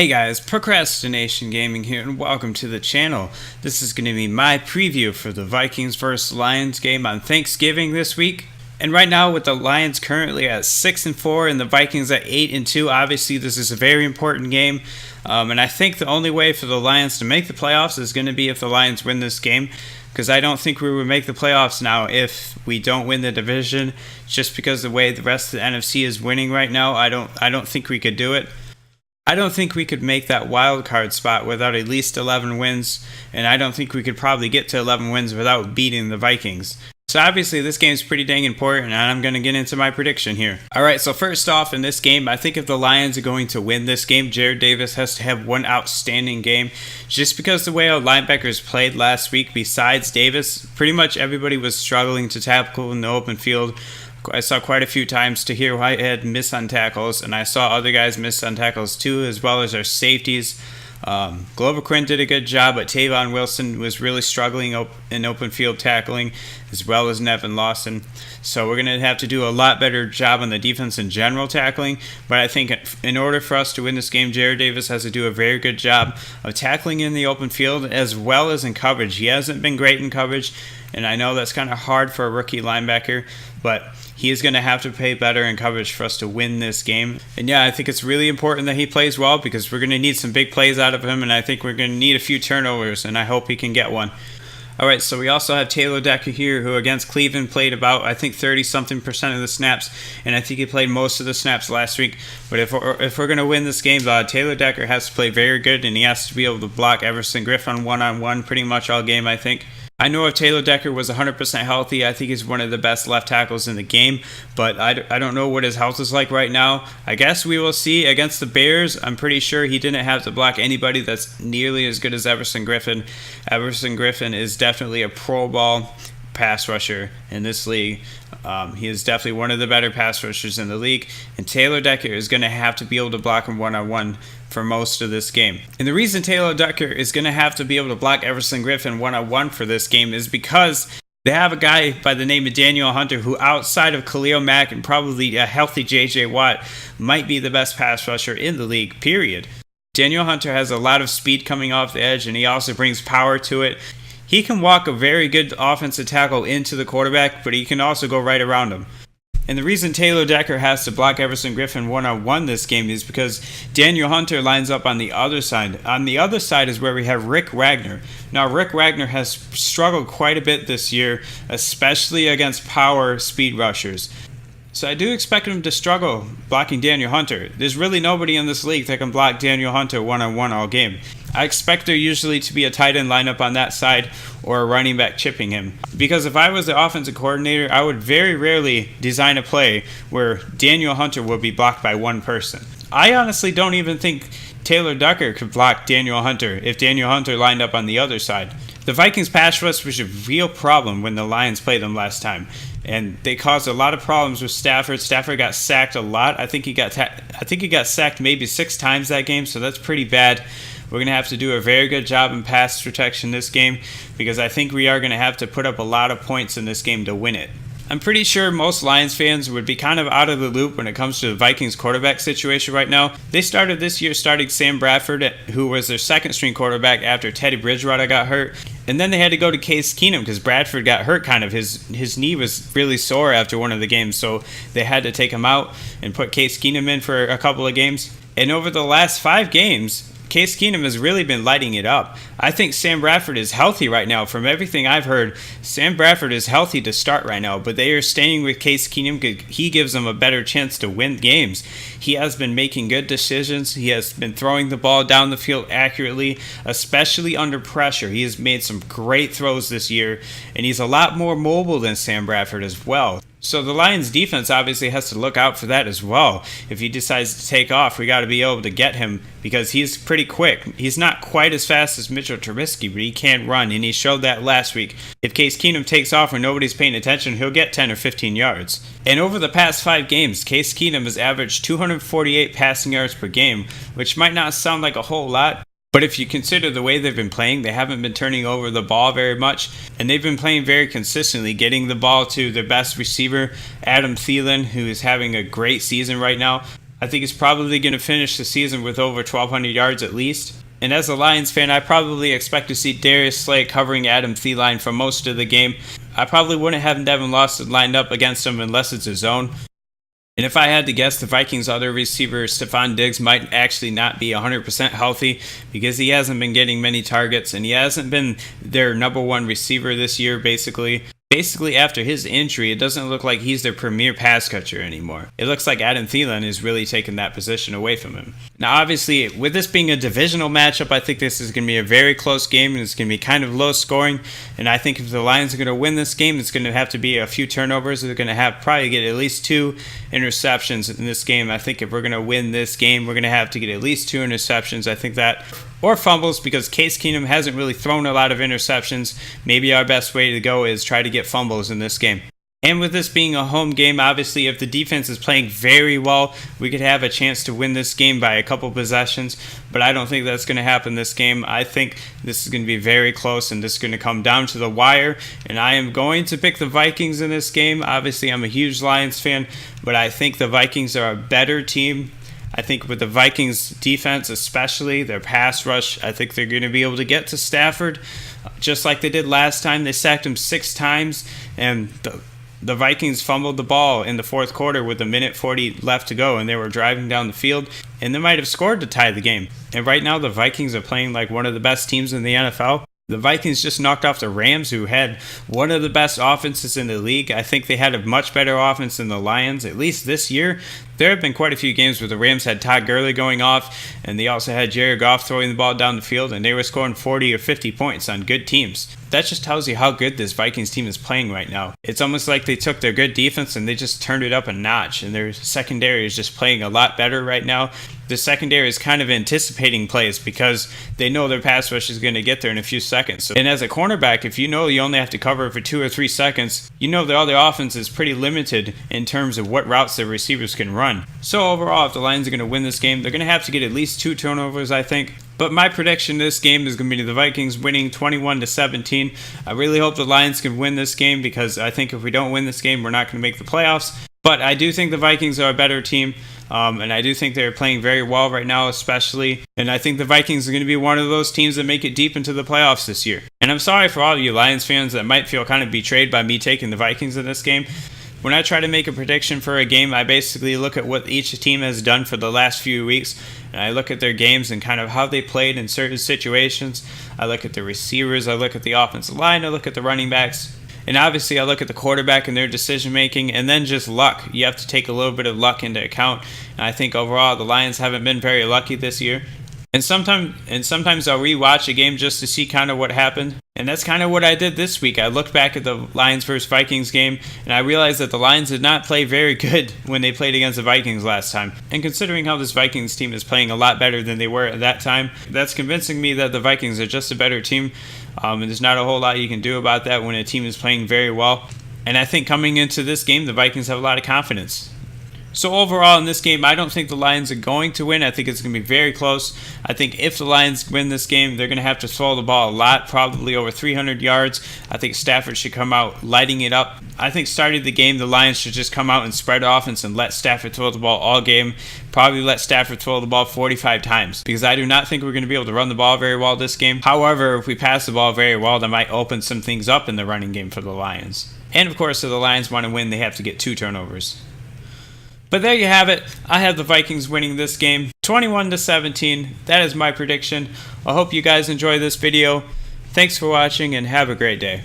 Hey guys, Procrastination Gaming here, and welcome to the channel. This is going to be my preview for the Vikings vs. Lions game on Thanksgiving this week. And right now, with the Lions currently at 6-4 and the Vikings at 8-2, obviously this is a very important game. And I think the only way for the Lions to make the playoffs is going to be if the Lions win this game, because I don't think we would make the playoffs now if we don't win the division. Just because the way the rest of the NFC is winning right now, I don't think we could do it. I don't think we could make that wild card spot without at least 11 wins, and I don't think we could probably get to 11 wins without beating the Vikings. So obviously this game's pretty dang important, and I'm going to get into my prediction here. Alright, so first off in this game, I think if the Lions are going to win this game, Jarrad Davis has to have one outstanding game. Just because the way our linebackers played last week, besides Davis, pretty much everybody was struggling to tackle in the open field. I saw quite a few times Tahir Whitehead miss on tackles, and I saw other guys miss on tackles too, as well as our safeties. Glover Quinn did a good job, but Tavon Wilson was really struggling in open field tackling, as well as Nevin Lawson. So we're going to have to do a lot better job on the defense in general tackling. But I think in order for us to win this game, Jarrad Davis has to do a very good job of tackling in the open field as well as in coverage. He hasn't been great in coverage, and I know that's kind of hard for a rookie linebacker, but he is going to have to play better in coverage for us to win this game. And yeah, I think it's really important that he plays well, because we're going to need some big plays out of him, and I think we're going to need a few turnovers, and I hope he can get one. Alright, so we also have Taylor Decker here, who against Cleveland played about, I think, 30-something% of the snaps, and I think he played most of the snaps last week. But if we're going to win this game, Taylor Decker has to play very good, and he has to be able to block Everson Griffen one-on-one pretty much all game, I think. I know if Taylor Decker was 100% healthy, I think he's one of the best left tackles in the game, but I don't know what his health is like right now. I guess we will see against the Bears. I'm pretty sure he didn't have to block anybody that's nearly as good as Everson Griffen. Everson Griffen is definitely a Pro Bowl pass rusher in this league. He is definitely one of the better pass rushers in the league, and Taylor Decker is going to have to be able to block him one-on-one for most of this game. And the reason Taylor Decker is going to have to be able to block Everson Griffen one-on-one for this game is because they have a guy by the name of Danielle Hunter, who outside of Khalil Mack and probably a healthy J.J. Watt might be the best pass rusher in the league, period. Danielle Hunter has a lot of speed coming off the edge, and he also brings power to it. He can walk a very good offensive tackle into the quarterback, but he can also go right around him. And the reason Taylor Decker has to block Everson Griffen one-on-one this game is because Daniel Hunter lines up on the other side. On the other side is where we have Rick Wagner. Now, Rick Wagner has struggled quite a bit this year, especially against power speed rushers. So I do expect him to struggle blocking Daniel Hunter. There's really nobody in this league that can block Daniel Hunter one-on-one all game. I expect there usually to be a tight end lineup on that side or a running back chipping him. Because if I was the offensive coordinator, I would very rarely design a play where Daniel Hunter would be blocked by one person. I honestly don't even think Taylor Decker could block Daniel Hunter if Daniel Hunter lined up on the other side. The Vikings pass rush was a real problem when the Lions played them last time, and they caused a lot of problems with Stafford. Stafford got sacked a lot. I think he got sacked maybe 6 times that game, so that's pretty bad. We're going to have to do a very good job in pass protection this game, because I think we are going to have to put up a lot of points in this game to win it. I'm pretty sure most Lions fans would be kind of out of the loop when it comes to the Vikings quarterback situation right now. They started this year starting Sam Bradford, who was their second-string quarterback after Teddy Bridgewater got hurt. And then they had to go to Case Keenum because Bradford got hurt kind of. His knee was really sore after one of the games, so they had to take him out and put Case Keenum in for a couple of games. And over the last 5 games, Case Keenum has really been lighting it up. I think Sam Bradford is healthy right now. From everything I've heard, Sam Bradford is healthy to start right now, but they are staying with Case Keenum because he gives them a better chance to win games. He has been making good decisions. He has been throwing the ball down the field accurately, especially under pressure. He has made some great throws this year, and he's a lot more mobile than Sam Bradford as well. So the Lions defense obviously has to look out for that as well. If he decides to take off, we got to be able to get him because he's pretty quick. He's not quite as fast as Mitchell Trubisky, but he can run, and he showed that last week. If Case Keenum takes off when nobody's paying attention, he'll get 10 or 15 yards. And over the past 5 games, Case Keenum has averaged 248 passing yards per game, which might not sound like a whole lot, but if you consider the way they've been playing, they haven't been turning over the ball very much, and they've been playing very consistently, getting the ball to their best receiver, Adam Thielen, who is having a great season right now. I think he's probably going to finish the season with over 1,200 yards at least. And as a Lions fan, I probably expect to see Darius Slay covering Adam Thielen for most of the game. I probably wouldn't have Devin Lawson lined up against him unless it's a zone. And if I had to guess, the Vikings' other receiver, Stephon Diggs, might actually not be 100% healthy because he hasn't been getting many targets and he hasn't been their number one receiver this year, basically. Basically, after his injury, it doesn't look like he's their premier pass catcher anymore. It looks like Adam Thielen is really taking that position away from him. Now, obviously, with this being a divisional matchup, I think this is going to be a very close game, and it's going to be kind of low scoring. And I think if the Lions are going to win this game, it's going to have to be a few turnovers. They're going to have probably get at least 2 interceptions in this game. I think if we're going to win this game, we're going to have to get at least 2 interceptions. I think that, or fumbles, because Case Keenum hasn't really thrown a lot of interceptions. Maybe our best way to go is try to get fumbles in this game. And with this being a home game, obviously if the defense is playing very well, we could have a chance to win this game by a couple possessions, but I don't think that's going to happen this game. I think this is going to be very close and this is going to come down to the wire, and I am going to pick the Vikings in this game. Obviously I'm a huge Lions fan, but I think the Vikings are a better team. I think with the Vikings defense, especially their pass rush, I think they're going to be able to get to Stafford just like they did last time. They sacked him 6 times, and the Vikings fumbled the ball in the fourth quarter with 1:40 left to go, and they were driving down the field, and they might have scored to tie the game. And right now, the Vikings are playing like one of the best teams in the NFL. The Vikings just knocked off the Rams, who had one of the best offenses in the league. I think they had a much better offense than the Lions, at least this year. There have been quite a few games where the Rams had Todd Gurley going off, and they also had Jared Goff throwing the ball down the field, and they were scoring 40 or 50 points on good teams. That just tells you how good this Vikings team is playing right now. It's almost like they took their good defense and they just turned it up a notch, and their secondary is just playing a lot better right now. The secondary is kind of anticipating plays because they know their pass rush is going to get there in a few seconds. And as a cornerback, if you know you only have to cover for 2 or 3 seconds, you know the other offense is pretty limited in terms of what routes the receivers can run. So overall, if the Lions are going to win this game, they're going to have to get at least 2 turnovers, I think. But my prediction this game is going to be the Vikings winning 21-17. I really hope the Lions can win this game because I think if we don't win this game, we're not going to make the playoffs. But I do think the Vikings are a better team, and I do think they're playing very well right now, especially. And I think the Vikings are going to be one of those teams that make it deep into the playoffs this year. And I'm sorry for all of you Lions fans that might feel kind of betrayed by me taking the Vikings in this game. When I try to make a prediction for a game, I basically look at what each team has done for the last few weeks, and I look at their games and kind of how they played in certain situations. I look at the receivers, I look at the offensive line, I look at the running backs, and obviously I look at the quarterback and their decision making, and then just luck. You have to take a little bit of luck into account, and I think overall the Lions haven't been very lucky this year. And sometimes I'll rewatch a game just to see kind of what happened. And that's kind of what I did this week. I looked back at the Lions vs. Vikings game, and I realized that the Lions did not play very good when they played against the Vikings last time. And considering how this Vikings team is playing a lot better than they were at that time, that's convincing me that the Vikings are just a better team. And there's not a whole lot you can do about that when a team is playing very well. And I think coming into this game, the Vikings have a lot of confidence. So overall in this game, I don't think the Lions are going to win. I think it's going to be very close. I think if the Lions win this game, they're going to have to throw the ball a lot, probably over 300 yards. I think Stafford should come out lighting it up. I think starting the game, the Lions should just come out and spread offense and let Stafford throw the ball all game. Probably let Stafford throw the ball 45 times because I do not think we're going to be able to run the ball very well this game. However, if we pass the ball very well, that might open some things up in the running game for the Lions. And of course, if the Lions want to win, they have to get 2 turnovers. But there you have it. I have the Vikings winning this game 21-17. That is my prediction. I hope you guys enjoy this video. Thanks for watching and have a great day.